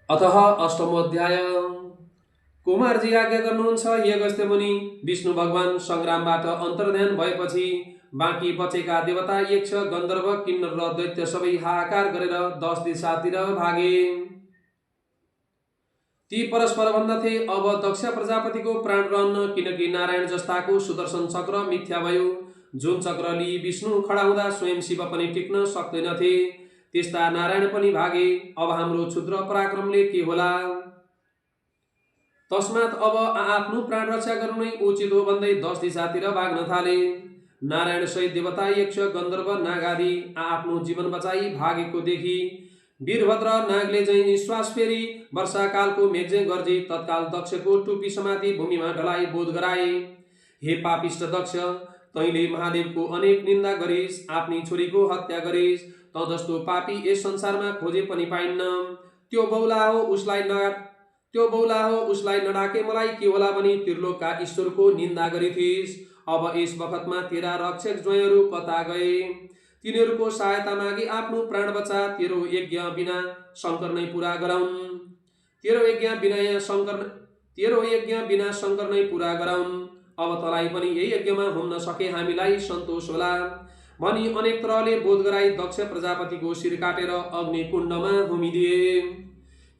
अतः अष्टमो अध्याय। कुमारजी आज्ञा गर्नुहुन्छ, हे अगस्त्य मुनि, विष्णु भगवान सङ्ग्रामबाट अन्तर्ध्यान भएपछि बाँकी बचेका देवता, यक्ष, गन्धर्व, किन्नर र दैत्य सबै हाहाकार गरेर 10 दिशातिर भागे। ती परस्पर भन्दथे, अब दक्ष प्रजापतिको प्राण रहन्न, किनकि नारायण जस्ताको सुदर्शन चक्र मिथ्या भयो। जुन चक्र लिई विष्णु खडा हुँदा स्वयं शिव पनि टिक्न सक्दैनथे, त्यस्ता नारायण पनि भागे। अब हाम्रो क्षुद्र पराक्रमले के होला? तस्मात् अब आफ्नो प्राण रक्षा गर्नु नै उचित हो भन्दै 10 दिशातिर भाग्न थाले। नारायण सहित देवता, यक्ष, गन्धर्व, नागादि आफ्नो जीवन बचाई भागेको देखि वीरभद्र नागले चाहिँ निश्वास फेरी वर्षाकालको मेघ गर्जी तत्काल दक्षको टुपी समाती भूमिमा ढलाई बोध गराए। हे पापिष्ट दक्ष, तैँले महादेवको अनेक निन्दा गरिस्, आफ्नी छोरीको हत्या गरिस्। तँ जस्तो पापी यस संसारमा खोजे पनि पाइन्न। त्यो बौला हो उसलाई नडाके मलाई के होला भनी त्रिलोकका ईश्वरको निन्दा गरिथिस्। अब यस बखतमा तेरा रक्षक ज्वाइँहरू कता गए? तिनीहरूको सहायता मागी आफ्नो प्राण बचा। तेरो यज्ञ बिना शङ्कर नै पुरा गराउन्। तेरो यज्ञ बिना शङ्कर नै पुरा गराउन्। अब तलाई पनि यही यज्ञमा हुन सके हामीलाई सन्तोष होला भनी अनेक तरहले बोध गराई दक्ष प्रजापतिको शिर काटेर अग्निकुण्डमा हुमिदिए।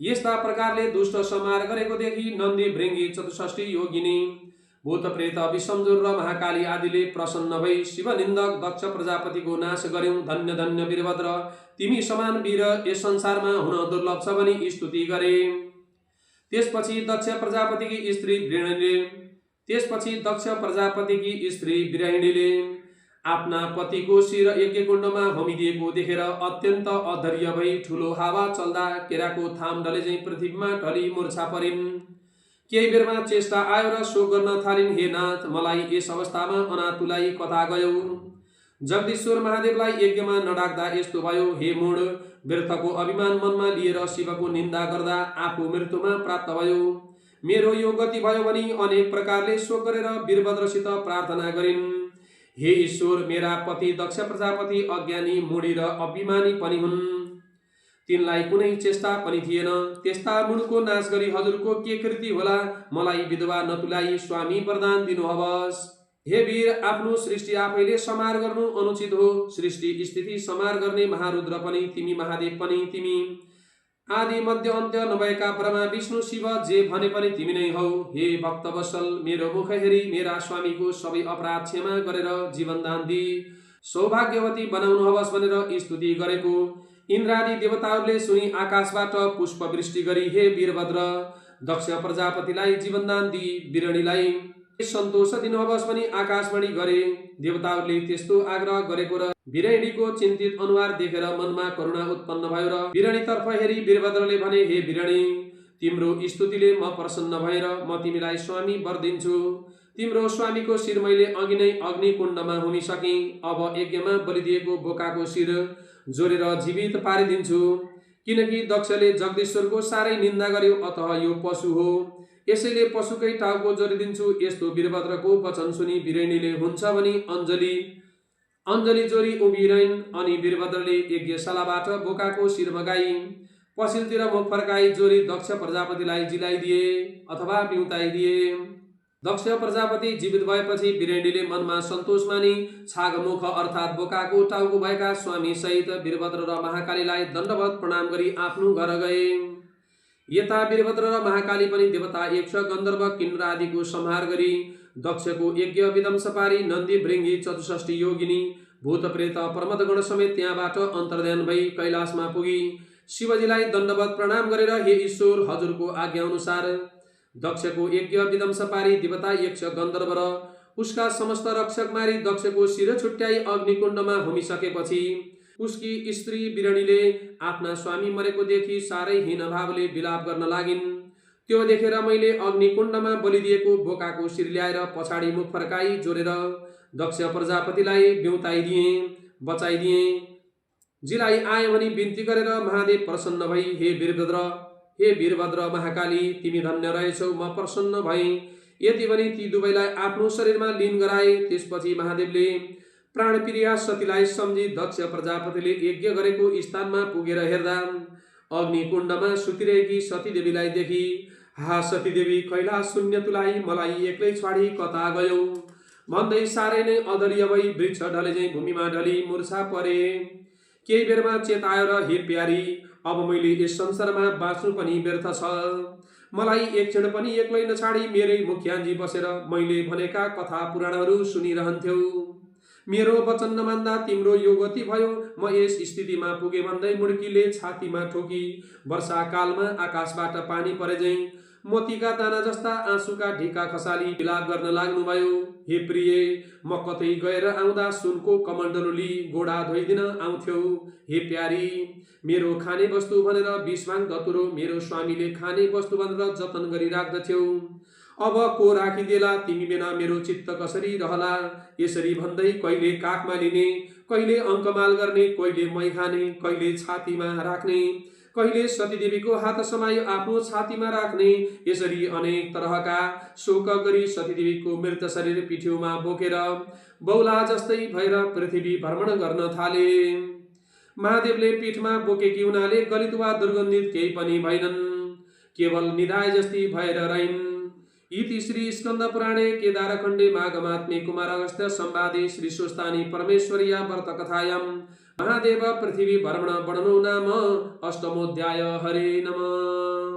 यस्ता प्रकारले दुष्ट संहार गरेको देखि नन्दी, भृङ्गी, चतुष्ठी योगिनी, भूत प्रेत, विषमजुर र महाकाली आदिले प्रसन्न भई शिवनिन्दक दक्ष प्रजापतिको नाश गर्यौं। धन्य धन्य वीरभद्र, तिमी समान वीर यस संसारमा हुन दुर्लभ छ भनी स्तुति गरे। त्यसपछि दक्ष प्रजापतिकी स्त्री विरहिणीले आफ्ना पतिको शिर यज्ञकुण्डमा होमिदिएको देखेर अत्यन्त अधैर्य भई ठूलो हावा चल्दा केराको थाम डले चाहिँ पृथ्वीमा ढली मूर्छा परिन्। केही बेरमा चेष्टा आयो र शोक गर्न थालिन्। हे नाथ, मलाई यस अवस्थामा अनाथुलाई कता गयौ? जगदीश्वर महादेवलाई यज्ञमा नडाक्दा यस्तो भयो। हे मूढ, व्यर्थको अभिमान मनमा लिएर शिवको निन्दा गर्दा आफू मृत्युमा प्राप्त भयो। मेरो यो गति भयो भनी अनेक प्रकारले शोक गरेर वीरभद्रसित प्रार्थना गरिन्। हे ईश्वर, मेरा पति दक्ष प्रजापति अज्ञानी, मूढी र अभिमानी पनि हुन्। तिनलाई कुनै चेष्टा पनि थिएन। त्यस्ता मूढको नाश गरी हजुरको के कृति होला? मलाई विधवा नतुलाई स्वामी वरदान दिनुहोस्। हे वीर, आफ्नो सृष्टि आफैले संहार गर्नु अनुचित हो। सृष्टि स्थिति संहार गर्ने महारुद्र पनि तिमी, महादेव पनि तिमी, आदि मध्य अन्त्य नभएका ब्रह्मा, विष्णु, शिव जे भने पनि तिमी नै हौ। हे भक्तवत्सल, मेरो मुख हेरी मेरा स्वामीको सबै अपराध क्षमा गरेर जीवनदान दिई सौभाग्यवती बनाउनुहोस् भनेर स्तुति गरेको इन्द्रादि देवताहरूले सुनि आकाशबाट पुष्पवृष्टि गरी हे वीरभद्र, दक्ष प्रजापतिलाई जीवनदान दिई विरणीलाई सन्तोष दिनुहोस् भनी आकाशवाणी गरे। देवताहरूले त्यस्तो आग्रह गरेको र विरणीको चिन्तित अनुहार देखेर मनमा करुणा उत्पन्न भयो र विरणीतर्फ हेरी वीरभद्रले भने, हे विरणी, तिम्रो स्तुतिले म प्रसन्न भएर म तिमीलाई स्वामी वर दिन्छु। तिम्रो स्वामीको शिर मैले अघि नै अग्निकुण्डमा हुमिसकेँ। अब यज्ञमा बलिदिएको बोकाको शिर जोडेर जीवित पारिदिन्छु। किनकि दक्षले जगदीश्वरको साह्रै निन्दा गर्यो, अतः यो पशु हो, यसैले पशुकै टाउको जोडिदिन्छु। यस्तो वीरभद्रको वचन सुनि विरणीले हुन्छ भनी अञ्जली जोरी उभिरहन्। अनि वीरभद्रले यज्ञशालाबाट बोकाको शिर मगाई पछिल्तिर मुख फर्काई जोरी दक्ष प्रजापतिलाई जिलाइदिए अथवा पिउताइदिए। दक्ष प्रजापति जीवित भएपछि विरणीले मनमा सन्तोष मानी छागमुख अर्थात् बोकाको टाउको भएका स्वामी सहित वीरभद्र र महाकालीलाई दण्डवत प्रणाम गरी आफ्नो घर गए। यता वीरभद्र र महाकाली पनि देवता, यक्ष, गन्धर्व, किन्नर आदिको संहार गरी दक्षको यज्ञ विध्वंस पारी नन्दी, भृङ्गी, चतुष्ठी योगिनी, भूत प्रेत, प्रमदगण समेत त्यहाँबाट अन्तर्ध्यान भई कैलाशमा पुगी शिवजीलाई दण्डवत प्रणाम गरेर, हे ईश्वर, हजुरको आज्ञा अनुसार दक्षको यज्ञ विध्वंस पारी देवता, यक्ष, गन्धर्व र उसका समस्त रक्षक मारी दक्षको शिर छुट्याई अग्निकुण्डमा होमिसकेपछि उसकी स्त्री विरणीले आफ्ना स्वामी मरेको देखि साह्रै हीन भावले विलाप गर्न लागिन्। त्यो देखेर मैले अग्निकुण्डमा बलिदिएको बोकाको शिर ल्याएर पछाडि मुख फर्काई जोडेर दक्ष प्रजापतिलाई बेउताइदिएँ, बचाइदिएँ। जिलाई आयो भनी बिन्ती गरेर महादेव प्रसन्न भई, हे वीरभद्र, महाकाली, तिमी धन्य रहेछौ, म प्रसन्न भएँ। यति भनी ती दुवैलाई आफ्नो शरीरमा लीन गराए। त्यसपछि महादेवले प्राणप्रिया सतीलाई सम्झी दक्ष प्रजापतिले यज्ञ गरेको स्थानमा पुगेर हेर्दा अग्निकुण्डमा सुतिरहेकी सतीदेवीलाई देखी, हा सतीदेवी कैलाश शून्य तुलाई, मलाई एक्लै छाडी कता गयौ भन्दै साह्रै नै अधर्य भई वृक्ष ढले झैँ भूमिमा ढली मुर्छा परे। केही बेरमा चेतायो र हे प्यारी, अब मैले यस संसारमा बाँच्नु पनि व्यर्थ छ। मलाई एक क्षण पनि एक्लै नछाडी मेरै मुख्यान्जी बसेर मैले भनेका कथा पुराणहरू सुनिरहन्थ्यौ। मेरो वचन नमान्दा तिम्रो यो गति भयो। म यस स्थितिमा पुगे भन्दै मुड्कीले छातीमा ठोकी वर्षाकालमा आकाशबाट पानी परे झैँ मोतीका दाना जस्ता आँसुका ढिका खसाली विलाप गर्न लाग्नुभयो। हे प्रिय, म कतै गएर आउँदा सुनको कमण्डलु लिई गोडा धोइदिन आउँथ्यौ। हे प्यारी, मेरो खाने वस्तु भनेर विषभाङ धतुरो मेरो स्वामीले खाने वस्तु भनेर जतन गरी राख्दथ्यौ। अब को राखिदेला, तिमी बिना मेरो चित्त कसरी रहला। यसरी भन्दै कहिले काखमा लिने, कहिले अङ्कमाल गर्ने, कहिले मै खाने, कहिले छातीमा राख्ने, कहिले सतीदेवीको हात समाई आफ्नो छातीमा राख्ने, यसरी अनेक तरहका शोक गरी सतीदेवीको मृत शरीर पिठ्यौमा बोकेर बौला जस्तै भएर पृथ्वी भ्रमण गर्न थाले। महादेवले पीठमा बोकेकी हुनाले गलित वा दुर्गन्धित केही पनि भएनन्, केवल निधाय जस्ती भएर रहिन्। इति श्री स्कंद पुराणे केदारखण्डे माघमात्म्ये कुमार अगस्त्य संवादे श्री स्वस्तानी परमेश्वर्या व्रत कथायां महादेव पृथ्वी भ्रमण वर्णनो नाम अष्टमोऽध्याय। हरे नमः।